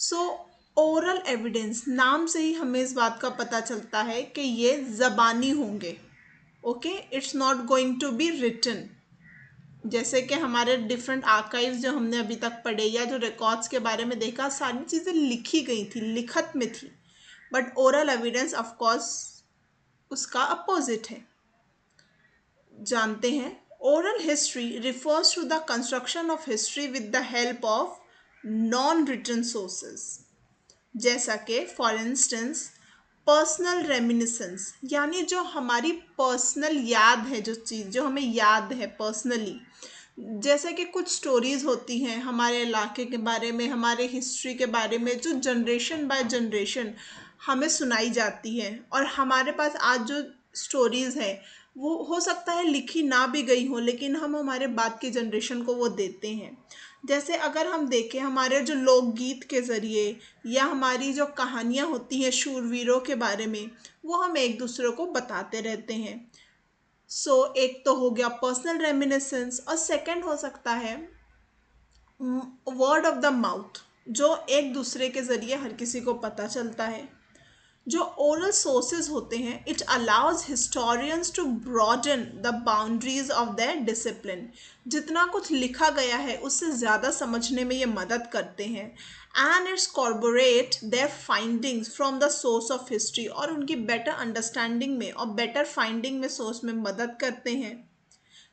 सो oral evidence नाम से ही हमें इस बात का पता चलता है कि ये ज़बानी होंगे. Okay, it's not going to be written. जैसे कि हमारे डिफरेंट आर्काइव्स जो हमने अभी तक पढ़े या जो रिकॉर्ड्स के बारे में देखा, सारी चीज़ें लिखी गई थी, लिखत में थी. But oral evidence of course उसका अपोजिट है. जानते हैं, oral history refers to the construction of history with the help of non written sources. जैसा कि फॉर इंस्टेंस पर्सनल रेमिनिसेंस, यानी जो हमारी पर्सनल याद है, जो चीज़ जो हमें याद है पर्सनली. जैसे कि कुछ स्टोरीज होती हैं हमारे इलाके के बारे में, हमारे हिस्ट्री के बारे में, जो जनरेशन बाय जनरेशन हमें सुनाई जाती है. और हमारे पास आज जो स्टोरीज हैं वो हो सकता है लिखी ना भी गई हो, लेकिन हम हमारे बाद की जनरेशन को वो देते हैं. जैसे अगर हम देखें हमारे जो लोकगीत के ज़रिए या हमारी जो कहानियाँ होती हैं शूरवीरों के बारे में, वो हम एक दूसरे को बताते रहते हैं. सो एक तो हो गया पर्सनल रेमिनिसेंस, और सेकंड हो सकता है वर्ड ऑफ द माउथ, जो एक दूसरे के ज़रिए हर किसी को पता चलता है. जो ओरल सोर्सेज होते हैं, it allows historians to broaden the boundaries of their discipline. जितना कुछ लिखा गया है उससे ज़्यादा समझने में ये मदद करते हैं. And it's corporate their findings from the source of history, और उनकी बेटर अंडरस्टैंडिंग में और बेटर फाइंडिंग में सोर्स में मदद करते हैं.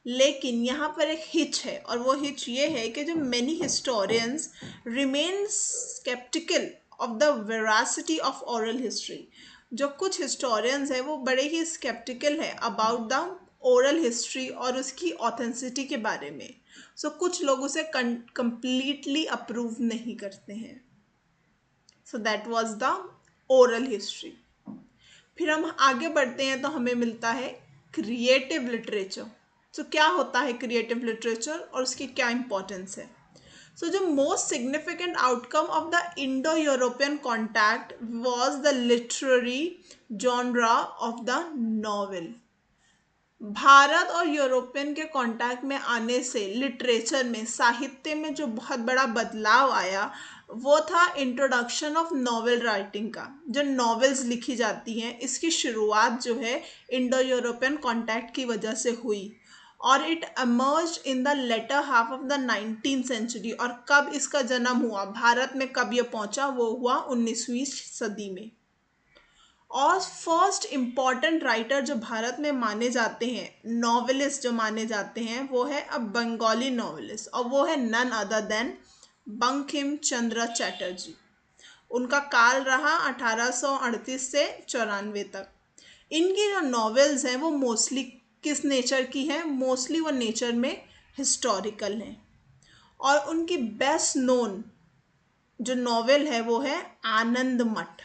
लेकिन यहाँ पर एक हिच है, और वो हिच ये है कि जो many historians remain sceptical of the veracity of oral history. जो कुछ हिस्टोरियंस हैं वो बड़े ही स्केप्टिकल है अबाउट द ओरल हिस्ट्री और उसकी ऑथेंसिटी के बारे में. सो कुछ लोग उसे कंप्लीटली अप्रूव नहीं करते हैं. So that was the oral history. फिर हम आगे बढ़ते हैं तो हमें मिलता है क्रिएटिव लिटरेचर. सो क्या होता है क्रिएटिव लिटरेचर और उसकी क्या इंपॉर्टेंस है? सो जो most significant outcome of the Indo European contact was the literary genre of the novel. Bharat और यूरोपियन के कांटेक्ट में आने से लिटरेचर में, साहित्य में जो बहुत बड़ा बदलाव आया वो था इंट्रोडक्शन ऑफ नॉवेल राइटिंग का. जो नॉवेल्स लिखी जाती हैं इसकी शुरुआत जो है इंडो यूरोपियन कांटेक्ट की वजह से हुई, और it emerged in the latter half of the 19th century. और कब इसका जन्म हुआ, भारत में कब ये पहुंचा, वो हुआ 19वीं सदी में. और फर्स्ट इम्पॉर्टेंट राइटर जो भारत में माने जाते हैं, नॉवेलिस्ट जो माने जाते हैं, वो है अ बंगाली नॉवेलिस्ट, और वो है none other than Bankim Chandra Chatterjee. उनका काल रहा 1838 से 94 तक. इनकी जो नॉवेल्स हैं वो मोस्टली किस नेचर की हैं? मोस्टली वो नेचर में हिस्टोरिकल हैं. और उनकी बेस्ट नोन जो नॉवेल है वो है आनंद मठ.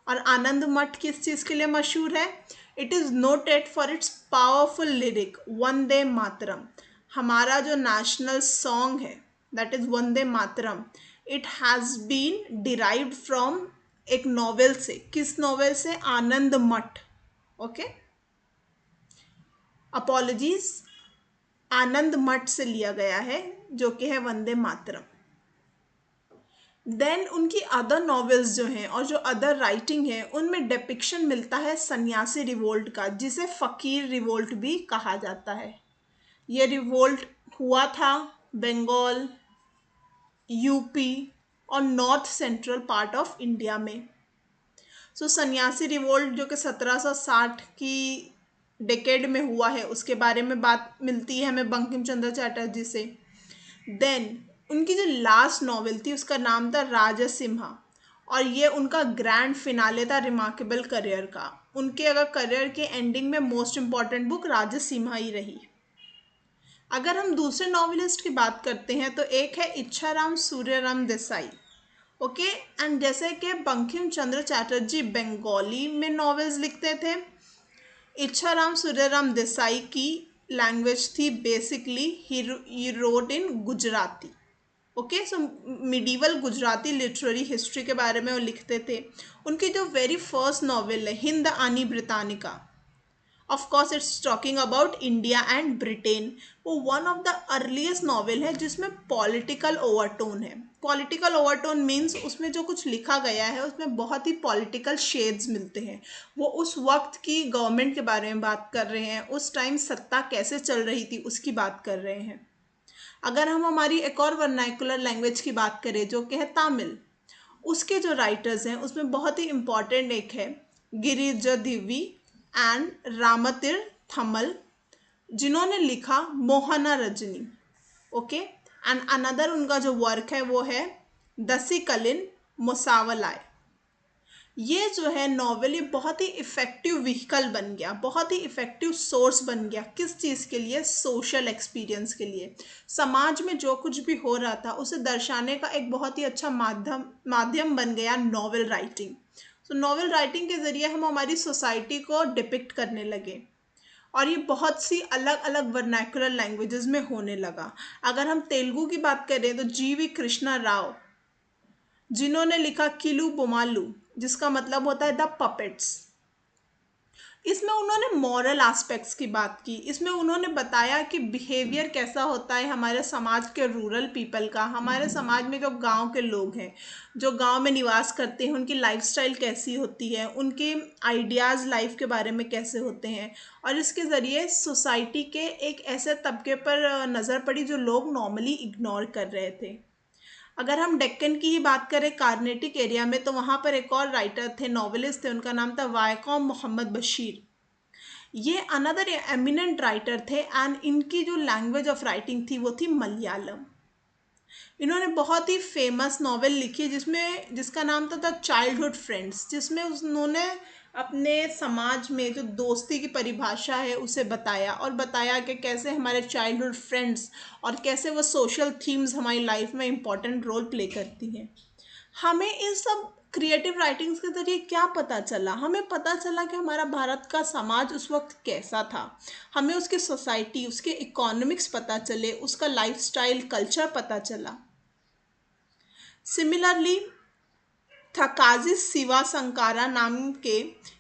और आनंद मठ किस चीज़ के लिए मशहूर है? It is noted for its powerful lyric Vande Mataram. हमारा जो नेशनल सॉन्ग है that is Vande Mataram, it has been derived from एक नॉवेल से. किस नॉवेल से? आनंद मठ. ओके, अपॉलॉजीज, आनंद मठ से लिया गया है जो कि है वंदे मातरम. देन उनकी अदर नॉवेल्स जो हैं और जो अदर राइटिंग है उनमें डिपिक्शन मिलता है सन्यासी रिवोल्ट का, जिसे फ़कीर रिवोल्ट भी कहा जाता है. ये रिवोल्ट हुआ था बंगाल, यूपी और north central part of India में. सो सन्यासी रिवोल्ट जो कि 1760 की डेकेड में हुआ है, उसके बारे में बात मिलती है हमें बंकिम चंद्र चैटर्जी से. देन उनकी जो लास्ट नॉवेल थी उसका नाम था राजसिम्हा, और ये उनका ग्रैंड फिनाले था रिमार्केबल करियर का. उनके अगर करियर के एंडिंग में मोस्ट इम्पॉर्टेंट बुक राजसिम्हा ही रही. अगर हम दूसरे नॉवेलिस्ट की बात करते हैं तो एक है इच्छाराम सूर्यराम देसाई. ओके, एंड जैसे कि बंकिम चंद्र चैटर्जी बंगाली में नॉवेल्स लिखते थे, इच्छाराम सूर्यराम देसाई की लैंग्वेज थी basically he wrote in Gujarati. Okay, so medieval Gujarati literary history के बारे में वो लिखते थे. उनकी जो वेरी फर्स्ट नॉवेल है Hind ani Britannica, of course it's talking about India and Britain. वो one of the earliest novel है जिसमें पॉलिटिकल ओवरटोन है। पॉलिटिकल ओवरटोन मीन्स उसमें जो कुछ लिखा गया है उसमें बहुत ही पॉलिटिकल शेड्स मिलते हैं। वो उस वक्त की गवर्नमेंट के बारे में बात कर रहे हैं, उस टाइम सत्ता कैसे चल रही थी उसकी बात कर रहे हैं। अगर हम हमारी एक और वर्नाकुलर लैंग्वेज की बात करें जो कि है तमिल, उसके जो राइटर्स हैं उसमें बहुत ही इम्पॉर्टेंट एक है गिरिजा दिव्वी एंड रामतिर थमल, जिन्होंने लिखा मोहना रजनी। ओके, एंड अनदर उनका जो वर्क है वो है दसी कलिन मुसावलाय। ये जो है नॉवेल ये बहुत ही इफ़ेक्टिव व्हीकल बन गया, बहुत ही इफ़ेक्टिव सोर्स बन गया। किस चीज़ के लिए? सोशल एक्सपीरियंस के लिए। समाज में जो कुछ भी हो रहा था उसे दर्शाने का एक बहुत ही अच्छा माध्यम बन गया नॉवेल राइटिंग। तो नॉवेल राइटिंग के ज़रिए हम हमारी सोसाइटी को डिपिक्ट करने लगे, और ये बहुत सी अलग अलग वर्नाकुलर लैंग्वेजेस में होने लगा। अगर हम तेलुगु की बात करें तो जीवी कृष्णा राव, जिन्होंने लिखा किलू बोमालू, जिसका मतलब होता है द पपेट्स। इसमें उन्होंने मॉरल एस्पेक्ट्स की बात की। इसमें उन्होंने बताया कि बिहेवियर कैसा होता है हमारे समाज के रूरल पीपल का, हमारे समाज में जो गांव के लोग हैं, जो गांव में निवास करते हैं, उनकी लाइफस्टाइल कैसी होती है, उनके आइडियाज़ लाइफ के बारे में कैसे होते हैं। और इसके ज़रिए सोसाइटी के एक ऐसे तबके पर नज़र पड़ी जो लोग नॉर्मली इग्नोर कर रहे थे। अगर हम डेक्कन की ही बात करें कार्नेटिक एरिया में, तो वहाँ पर एक और राइटर थे, नॉवेलिस्ट थे, उनका नाम था वायकॉम मोहम्मद बशीर। ये अनदर एमिनेंट राइटर थे एंड इनकी जो लैंग्वेज ऑफ राइटिंग थी वो थी मलयालम। इन्होंने बहुत ही फेमस नॉवेल लिखी जिसका नाम था द चाइल्डहुड फ्रेंड्स, जिसमें उन्होंने अपने समाज में जो दोस्ती की परिभाषा है उसे बताया, और बताया कि कैसे हमारे चाइल्डहुड फ्रेंड्स और कैसे वो सोशल थीम्स हमारी लाइफ में इम्पॉर्टेंट रोल प्ले करती हैं। हमें इन सब क्रिएटिव राइटिंग्स के ज़रिए क्या पता चला? हमें पता चला कि हमारा भारत का समाज उस वक्त कैसा था। हमें उसकी सोसाइटी, उसके इकोनॉमिक्स पता चले, उसका लाइफस्टाइल कल्चर पता चला। सिमिलरली थकाजी शिवासंकारा नाम के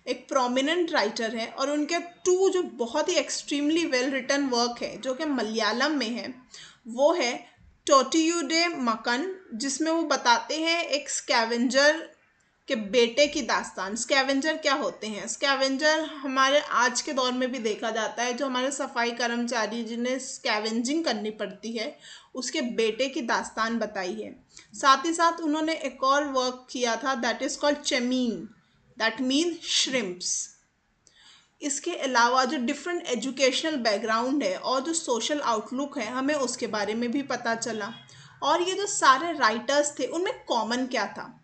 एक प्रोमिनेंट राइटर है, और उनके टू जो बहुत ही एक्सट्रीमली वेल रिटन वर्क है जो कि मलयालम में है, वो है टोटियुडे मकन, जिसमें वो बताते हैं एक स्कैवेंजर के बेटे की दास्तान। स्कैवेंजर क्या होते हैं? स्कैवेंजर हमारे आज के दौर में भी देखा जाता है, जो हमारे सफाई कर्मचारी जिन्हें स्कैवेंजिंग करनी पड़ती है, उसके बेटे की दास्तान बताई है। साथ ही साथ उन्होंने एक और वर्क किया था that is called Chemmeen, that mean shrimps. इसके अलावा जो डिफरेंट एजुकेशनल बैकग्राउंड है और जो सोशल आउटलुक है, हमें उसके बारे में भी पता चला। और ये जो सारे राइटर्स थे उनमें कॉमन क्या था?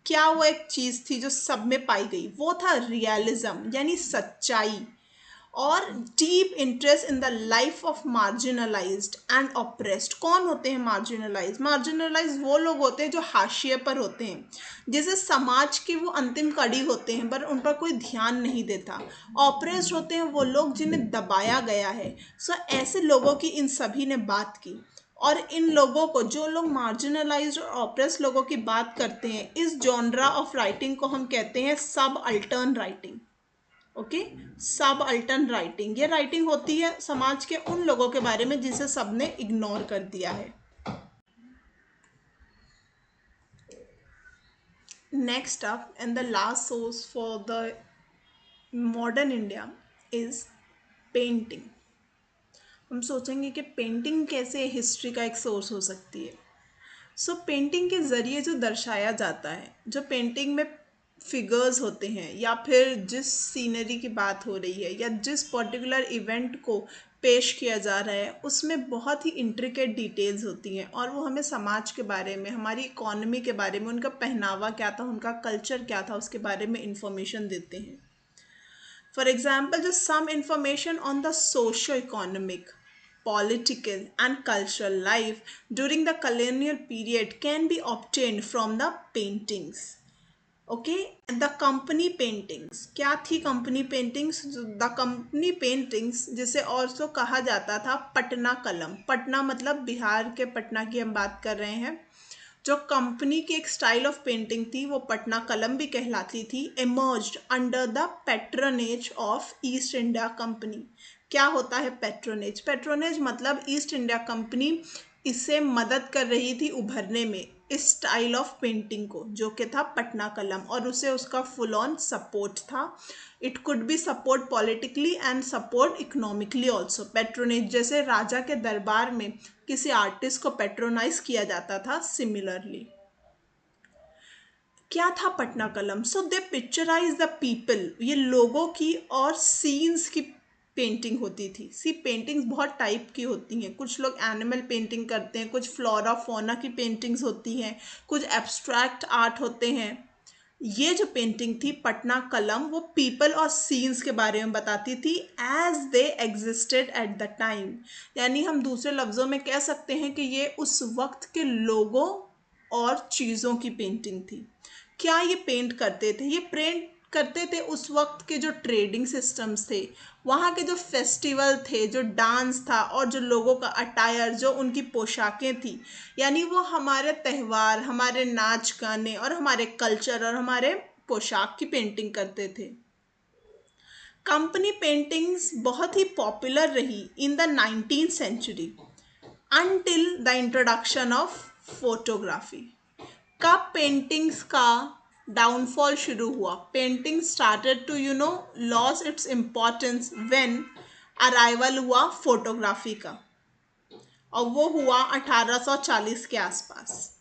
क्या वो एक चीज़ थी जो सब में पाई गई? वो था रियलिज्म, यानी सच्चाई, और deep interest in the life of marginalised and oppressed. कौन होते हैं मार्जिनलाइज? मार्जिनलाइज वो लोग होते हैं जो हाशिए पर होते हैं, जैसे समाज की वो अंतिम कड़ी होते हैं पर उन पर कोई ध्यान नहीं देता। ऑप्रेस्ड होते हैं वो लोग जिन्हें दबाया गया है। सो ऐसे लोगों की इन सभी ने बात की, और इन लोगों को, जो लोग मार्जिनलाइज्ड और ऑप्रेस्ड लोगों की बात करते हैं, इस जॉनरा ऑफ राइटिंग को हम कहते हैं सब अल्टर्न राइटिंग। ओके, सब अल्टर्न राइटिंग, ये राइटिंग होती है समाज के उन लोगों के बारे में जिसे सबने इग्नोर कर दिया है। Next up and the last source for the modern India is painting. हम सोचेंगे कि पेंटिंग कैसे हिस्ट्री का एक सोर्स हो सकती है। सो पेंटिंग के ज़रिए जो दर्शाया जाता है, जो पेंटिंग में फिगर्स होते हैं, या फिर जिस सीनरी की बात हो रही है, या जिस पर्टिकुलर इवेंट को पेश किया जा रहा है, उसमें बहुत ही इंट्रिकेट डिटेल्स होती हैं, और वो हमें समाज के बारे में, हमारी इकोनॉमी के बारे में, उनका पहनावा क्या था, उनका कल्चर क्या था, उसके बारे में इंफॉर्मेशन देते हैं। फॉर एग्जाम्पल, जो some information on the socio economic, political and cultural life during the colonial period can be obtained from the paintings. Okay, the company paintings, क्या थी company paintings? The company paintings, जिसे also कहा जाता था पटना कलम। पटना मतलब बिहार के पटना की हम बात कर रहे हैं। जो कंपनी की एक स्टाइल ऑफ पेंटिंग थी वो पटना कलम भी कहलाती थी, emerged under the patronage of east India company. क्या होता है पैट्रोनेज? पैट्रोनेज मतलब ईस्ट इंडिया कंपनी इसे मदद कर रही थी उभरने में इस स्टाइल ऑफ पेंटिंग को, जो कि था पटना कलम, और उसे उसका फुल ऑन सपोर्ट था। It could be support politically and support economically also. Patronage जैसे राजा के दरबार में किसी आर्टिस्ट को पैट्रोनाइज किया जाता था, सिमिलरली। क्या था पटना कलम? सो दे पिक्चराइज द पीपल, ये लोगों की और सीन्स की पेंटिंग होती थी। सी पेंटिंग्स बहुत टाइप की होती हैं, कुछ लोग एनिमल पेंटिंग करते हैं, कुछ फ्लोरा फौना की पेंटिंग्स होती हैं, कुछ एब्स्ट्रैक्ट आर्ट होते हैं। ये जो पेंटिंग थी पटना कलम, वो पीपल और सीन्स के बारे में बताती थी as they existed at the time. यानी हम दूसरे लफ्ज़ों में कह सकते हैं कि ये उस वक्त के लोगों और चीज़ों की पेंटिंग थी। क्या ये पेंट करते थे? ये पेंट करते थे उस वक्त के जो ट्रेडिंग सिस्टम्स थे, वहाँ के जो फेस्टिवल थे, जो डांस था, और जो लोगों का अटायर, जो उनकी पोशाकें थी। यानी वो हमारे त्यौहार, हमारे नाच गाने और हमारे कल्चर और हमारे पोशाक की पेंटिंग करते थे। कंपनी पेंटिंग्स बहुत ही पॉपुलर रही in the 19th century until the introduction of photography. कब पेंटिंग्स का डाउनफॉल शुरू हुआ? Painting started to lose its importance when arrival हुआ फोटोग्राफी का, और वो हुआ 1840 के आसपास।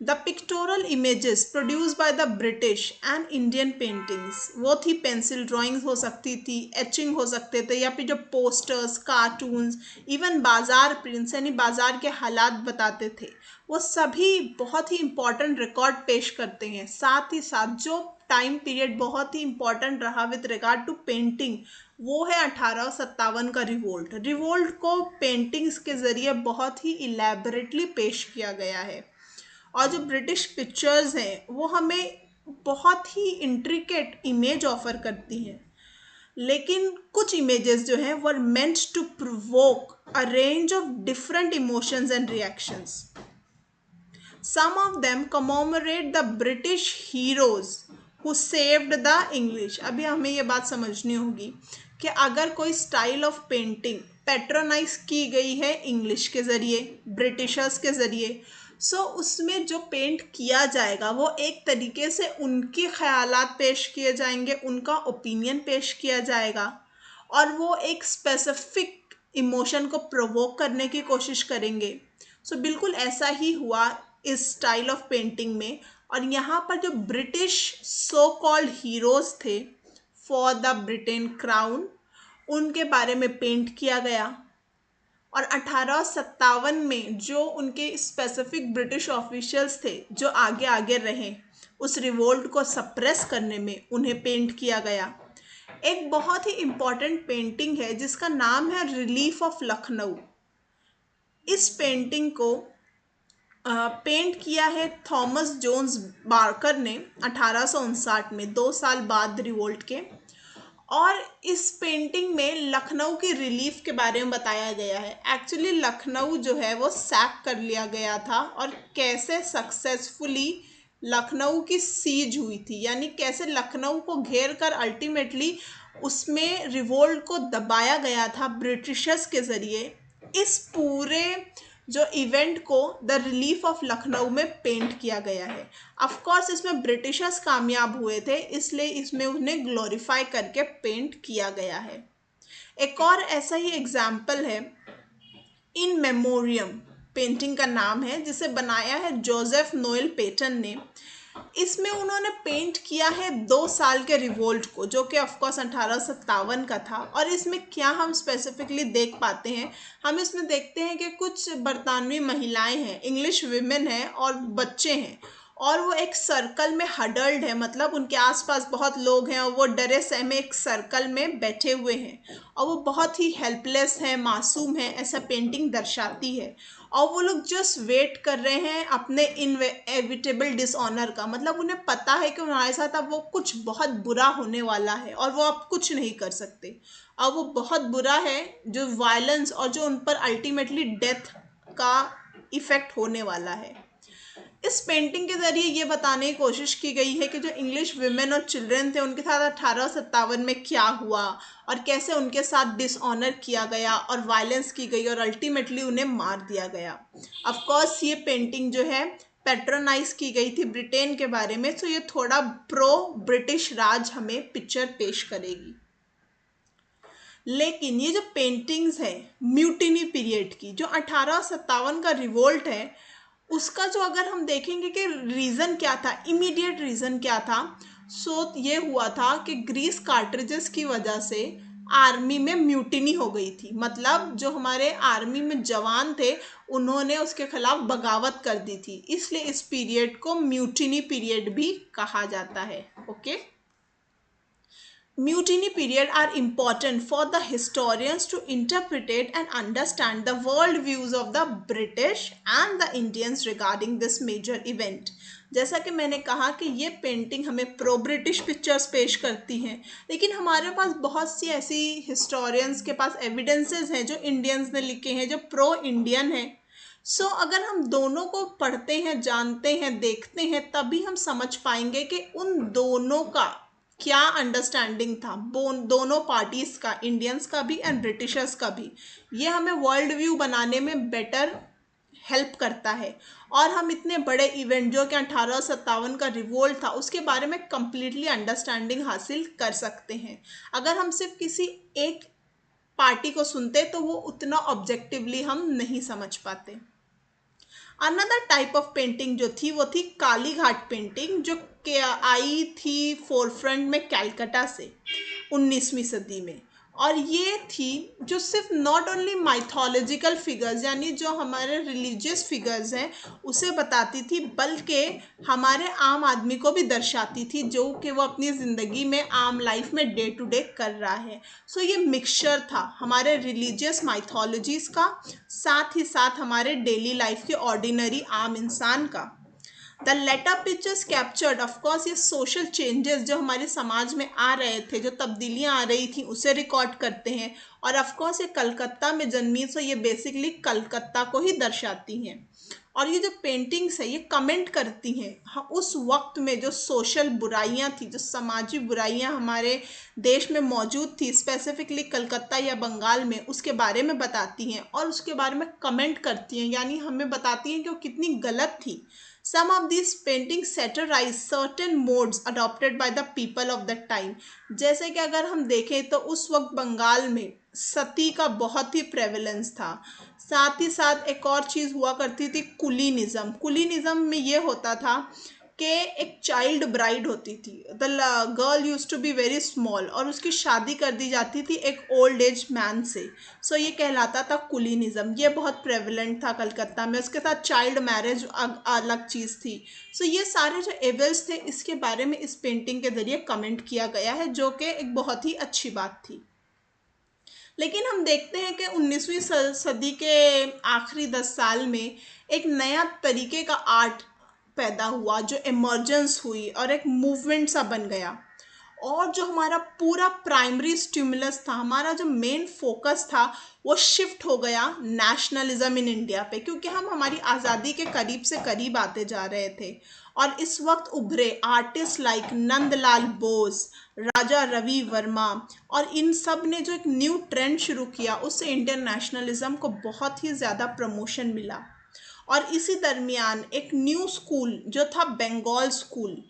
The pictorial images produce by the British and Indian paintings, वो थी पेंसिल ड्राइंग्स हो सकती थी, एचिंग हो सकते थे, या फिर जो पोस्टर्स, कार्टून्स, इवन बाजार प्रिंट्स यानी बाजार के हालात बताते थे, वो सभी बहुत ही इम्पॉर्टेंट रिकॉर्ड पेश करते हैं। साथ ही साथ जो टाइम पीरियड बहुत ही इम्पॉर्टेंट रहा विद रिगार्ड टू पेंटिंग, वो है 1857 का रिवोल्ट। रिवोल्ट को पेंटिंग्स के ज़रिए बहुत ही इलेबरेटली पेश किया गया है। और जो ब्रिटिश पिक्चर्स हैं वो हमें बहुत ही इंट्रिकेट इमेज ऑफर करती हैं, लेकिन कुछ इमेजेस जो हैं were meant to provoke a range of different emotions and reactions. Some of them commemorate the British heroes who saved the English. अभी हमें ये बात समझनी होगी कि अगर कोई स्टाइल ऑफ पेंटिंग पैट्रोनाइज की गई है इंग्लिश के ज़रिए, ब्रिटिशर्स के ज़रिए, सो उसमें जो पेंट किया जाएगा वो एक तरीके से उनके ख़यालात पेश किए जाएंगे, उनका ओपिनियन पेश किया जाएगा, और वो एक स्पेसिफिक इमोशन को प्रोवोक करने की कोशिश करेंगे। सो बिल्कुल ऐसा ही हुआ इस स्टाइल ऑफ पेंटिंग में। और यहाँ पर जो ब्रिटिश सो कॉल्ड हीरोज़ थे फॉर द ब्रिटेन क्राउन, उनके बारे में पेंट किया गया। और 1857 में जो उनके स्पेसिफिक ब्रिटिश ऑफिशियल्स थे जो आगे आगे रहे उस रिवोल्ट को सप्रेस करने में, उन्हें पेंट किया गया। एक बहुत ही इम्पॉर्टेंट पेंटिंग है जिसका नाम है रिलीफ ऑफ लखनऊ। इस पेंटिंग को पेंट किया है थॉमस जोन्स बार्कर ने 1859 में, 2 साल बाद रिवोल्ट के। और इस पेंटिंग में लखनऊ की रिलीफ के बारे में बताया गया है। एक्चुअली लखनऊ जो है वो सैक कर लिया गया था, और कैसे सक्सेसफुली लखनऊ की सीज हुई थी, यानी कैसे लखनऊ को घेर कर अल्टीमेटली उसमें रिवोल्ट को दबाया गया था ब्रिटिशर्स के ज़रिए। इस पूरे जो इवेंट को द रिलीफ ऑफ लखनऊ में पेंट किया गया है। ऑफ कोर्स इसमें ब्रिटिशर्स कामयाब हुए थे, इसलिए इसमें उन्हें ग्लोरीफाई करके पेंट किया गया है। एक और ऐसा ही एग्जाम्पल है इन मेमोरियम, पेंटिंग का नाम है, जिसे बनाया है जोसेफ नोएल पेटन ने। इसमें उन्होंने पेंट किया है 2 साल के रिवोल्ट को, जो कि ऑफकोर्स 1857 का था। और इसमें क्या हम स्पेसिफिकली देख पाते हैं? हम इसमें देखते हैं कि कुछ बरतानवी महिलाएं हैं, इंग्लिश विमेन हैं और बच्चे हैं, और वो एक सर्कल में हडल्ड है, मतलब उनके आसपास बहुत लोग हैं और वो डरे सहमे एक सर्कल में बैठे हुए हैं, और वो बहुत ही हेल्पलेस हैं, मासूम हैं, ऐसा पेंटिंग दर्शाती है। और वो लोग जस्ट वेट कर रहे हैं अपने इनएविटेबल डिसऑनर का, मतलब उन्हें पता है कि उन्हें साथ अब वो कुछ बहुत बुरा होने वाला है और वो अब कुछ नहीं कर सकते। अब वो बहुत बुरा है जो वायलेंस और जो उन पर अल्टीमेटली डेथ का इफेक्ट होने वाला है। इस पेंटिंग के जरिए ये बताने की कोशिश की गई है कि जो इंग्लिश विमेन और चिल्ड्रन थे उनके साथ 1857 में क्या हुआ और कैसे उनके साथ डिसऑनर किया गया और वायलेंस की गई और अल्टीमेटली उन्हें मार दिया गया। ऑफ कोर्स ये पेंटिंग जो है पैट्रोनाइज की गई थी ब्रिटेन के बारे में, तो ये थोड़ा प्रो ब्रिटिश राज हमें पिक्चर पेश करेगी। लेकिन ये जो पेंटिंग्स है म्यूटिनी पीरियड की, जो 1857 का रिवोल्ट है, उसका जो अगर हम देखेंगे कि रीज़न क्या था, इमीडिएट रीज़न क्या था, सो ये हुआ था कि ग्रीस कार्ट्रिजेस की वजह से आर्मी में म्यूटिनी हो गई थी। मतलब जो हमारे आर्मी में जवान थे उन्होंने उसके खिलाफ बगावत कर दी थी, इसलिए इस पीरियड को म्यूटिनी पीरियड भी कहा जाता है। Okay, Mutiny period are important for the historians to interpret and understand the world views of the British and the Indians regarding this major event. जैसा कि मैंने कहा कि ये पेंटिंग हमें प्रो ब्रिटिश पिक्चर्स पेश करती हैं, लेकिन हमारे पास बहुत सी ऐसी हिस्टोरियंस के पास एविडेंसेस हैं जो इंडियंस ने लिखे हैं जो प्रो इंडियन हैं। सो अगर हम दोनों को पढ़ते हैं, जानते हैं, देखते हैं, तभी हम समझ पाएंगे कि उन दोनों का क्या अंडरस्टैंडिंग था, दोनों पार्टीज का, इंडियंस का भी एंड ब्रिटिशर्स का भी। ये हमें वर्ल्ड व्यू बनाने में बेटर हेल्प करता है और हम इतने बड़े इवेंट जो कि 1857 का रिवोल्ट था उसके बारे में कंप्लीटली अंडरस्टैंडिंग हासिल कर सकते हैं। अगर हम सिर्फ किसी एक पार्टी को सुनते तो वो उतना ऑब्जेक्टिवली हम नहीं समझ पाते। अनदर टाइप ऑफ पेंटिंग जो थी वो थी काली घाट पेंटिंग, जो आई थी फोरफ्रंट में कलकत्ता से 19वीं सदी में। और ये थी जो सिर्फ नॉट ओनली माइथोलॉजिकल फिगर्स यानी जो हमारे रिलीजियस फिगर्स हैं उसे बताती थी, बल्कि हमारे आम आदमी को भी दर्शाती थी जो कि वो अपनी ज़िंदगी में आम लाइफ में डे टू डे कर रहा है। सो ये मिक्सचर था हमारे रिलीजियस माइथोलॉजीज का, साथ ही साथ हमारे डेली लाइफ के ऑर्डिनरी आम इंसान का। The latter pictures captured of course ये सोशल चेंजेस जो हमारे समाज में आ रहे थे, जो तब्दीलियां आ रही थी उसे रिकॉर्ड करते हैं। और ऑफकोर्स ये कलकत्ता में जन्मी, सो ये बेसिकली कलकत्ता को ही दर्शाती हैं। और ये जो पेंटिंग्स है ये कमेंट करती हैं उस वक्त में जो सोशल बुराइयां थी, जो समाजी बुराइयां हमारे देश में मौजूद थी, स्पेसिफिकली कलकत्ता या बंगाल में, उसके बारे में बताती हैं और उसके बारे में कमेंट करती हैं, यानी हमें बताती हैं कि वो कितनी गलत थी। Some of these paintings satirize certain modes adopted by the people of the time. जैसे कि अगर हम देखें तो उस वक्त बंगाल में सती का बहुत ही प्रेवलेंस था। साथ ही साथ एक और चीज़ हुआ करती थी कुलीनिज़म। कुलीनिज़म में ये होता था कि एक चाइल्ड ब्राइड होती थी, the girl use to be very small, और उसकी शादी कर दी जाती थी एक ओल्ड एज मैन से। सो ये कहलाता था कुलीनिज़म। ये बहुत प्रेवलेंट था कलकत्ता में। उसके साथ चाइल्ड मैरिज अलग चीज़ थी। सो ये सारे जो एविल्स थे इसके बारे में इस पेंटिंग के ज़रिए कमेंट किया गया है, जो कि एक बहुत ही अच्छी बात थी। लेकिन हम देखते हैं कि 19वीं सदी के आखिरी 10 साल में एक नया तरीके का आर्ट पैदा हुआ, जो इमर्जेंस हुई और एक मूवमेंट सा बन गया। और जो हमारा पूरा प्राइमरी स्टिमुलस था, हमारा जो मेन फोकस था, वो शिफ्ट हो गया नेशनलिज्म इन इंडिया पे, क्योंकि हम हमारी आज़ादी के करीब से करीब आते जा रहे थे। और इस वक्त उभरे आर्टिस्ट लाइक नंदलाल बोस, राजा रवि वर्मा, और इन सब ने जो एक न्यू ट्रेंड शुरू किया उससे इंडियन नेशनलिज्म को बहुत ही ज़्यादा प्रमोशन मिला। और इसी दरमियान एक न्यू स्कूल जो था बंगाल स्कूल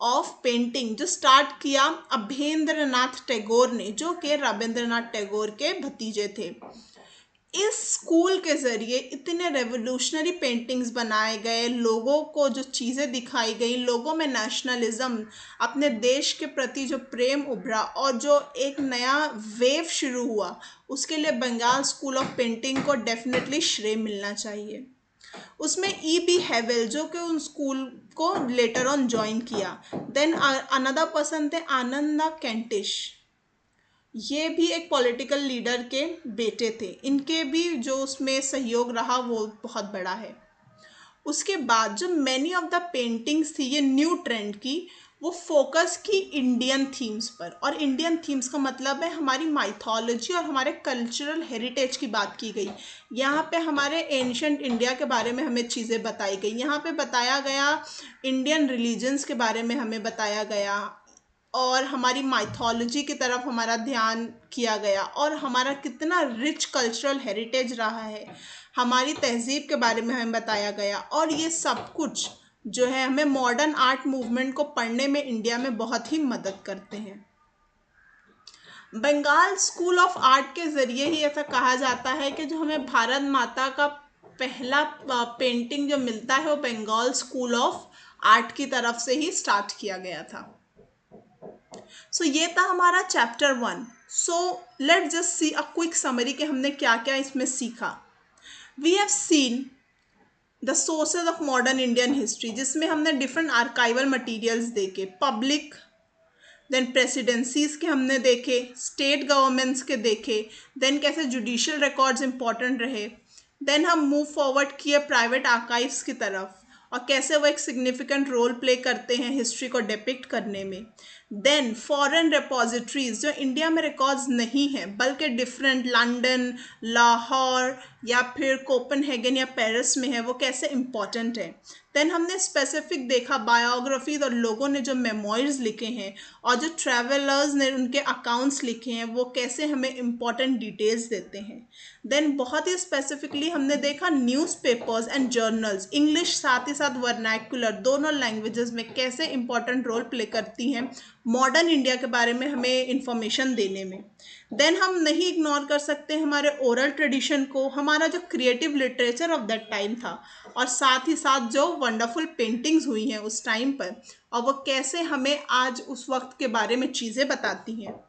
ऑफ पेंटिंग, जो स्टार्ट किया अवधेंद्रनाथ टैगोर ने, जो कि रविंद्रनाथ टैगोर के भतीजे थे। इस स्कूल के ज़रिए इतने रेवोल्यूशनरी पेंटिंग्स बनाए गए, लोगों को जो चीज़ें दिखाई गई, लोगों में नेशनलिज्म, अपने देश के प्रति जो प्रेम उभरा और जो एक नया वेव शुरू हुआ, उसके लिए बंगाल स्कूल ऑफ पेंटिंग को डेफिनेटली श्रेय मिलना चाहिए। उसमें E.B. हेवेल जो कि उन स्कूल को लेटर ऑन ज्वाइन किया। देन अनदर पर्सन थे आनंदा कैंटिश, ये भी एक पॉलिटिकल लीडर के बेटे थे। इनके भी जो उसमें सहयोग रहा वो बहुत बड़ा है। उसके बाद जो मैनी ऑफ द पेंटिंग्स थी ये न्यू ट्रेंड की, वो फोकस की इंडियन थीम्स पर, और इंडियन थीम्स का मतलब है हमारी माइथोलॉजी और हमारे कल्चरल हेरिटेज की बात की गई। यहाँ पे हमारे एंशंट इंडिया के बारे में हमें चीज़ें बताई गई, यहाँ पे बताया गया इंडियन रिलीजन्स के बारे में हमें बताया गया, और हमारी माइथोलॉजी की तरफ हमारा ध्यान किया गया, और हमारा कितना रिच कल्चरल हेरिटेज रहा है, हमारी तहजीब के बारे में हमें बताया गया। और ये सब कुछ जो है हमें मॉडर्न आर्ट मूवमेंट को पढ़ने में इंडिया में बहुत ही मदद करते हैं। बंगाल स्कूल ऑफ आर्ट के ज़रिए ही ऐसा कहा जाता है कि जो हमें भारत माता का पहला पेंटिंग जो मिलता है वो बंगाल स्कूल ऑफ आर्ट की तरफ से ही स्टार्ट किया गया था। सो ये था हमारा chapter 1। So let's just see a quick summary कि हमने क्या क्या इसमें सीखा। We have seen the sources of modern Indian history, जिसमें हमने डिफरेंट आर्काइवल मटीरियल्स देखे, पब्लिक देन प्रेसिडेंसीज के हमने देखे, स्टेट गवर्नमेंट्स के देखे, देन कैसे जुडिशियल रिकॉर्ड्स इंपॉर्टेंट रहे, देन हम मूव फॉरवर्ड किए प्राइवेट आर्काइव्स की तरफ और कैसे वो एक सिग्निफिकेंट रोल प्ले करते हैं हिस्ट्री को डिपिक्ट करने में। देन फॉरेन रिपोजिटरीज जो इंडिया में रिकॉर्ड्स नहीं हैं बल्कि डिफरेंट लंदन, लाहौर या फिर कोपनहेगन या पेरिस में है, वो कैसे इंपॉर्टेंट है। देन हमने स्पेसिफिक देखा बायोग्राफीज और लोगों ने जो मेमोइर्स लिखे हैं और जो ट्रैवलर्स ने उनके अकाउंट्स लिखे हैं वो कैसे हमें इंपॉर्टेंट डिटेल्स देते हैं। देन बहुत ही स्पेसिफिकली हमने देखा न्यूज़पेपर्स एंड जर्नल्स, इंग्लिश साथ ही साथ वर्नैकुलर दोनों लैंग्वेजेस में कैसे इंपॉर्टेंट रोल प्ले करती हैं मॉडर्न इंडिया के बारे में हमें इंफॉर्मेशन देने में। देन हम नहीं इग्नोर कर सकते हमारे ओरल ट्रेडिशन को, हमारा जो creative literature of that time था, और साथ ही साथ जो वंडरफुल पेंटिंग्स हुई हैं उस टाइम पर और वो कैसे हमें आज उस वक्त के बारे में चीज़ें बताती हैं।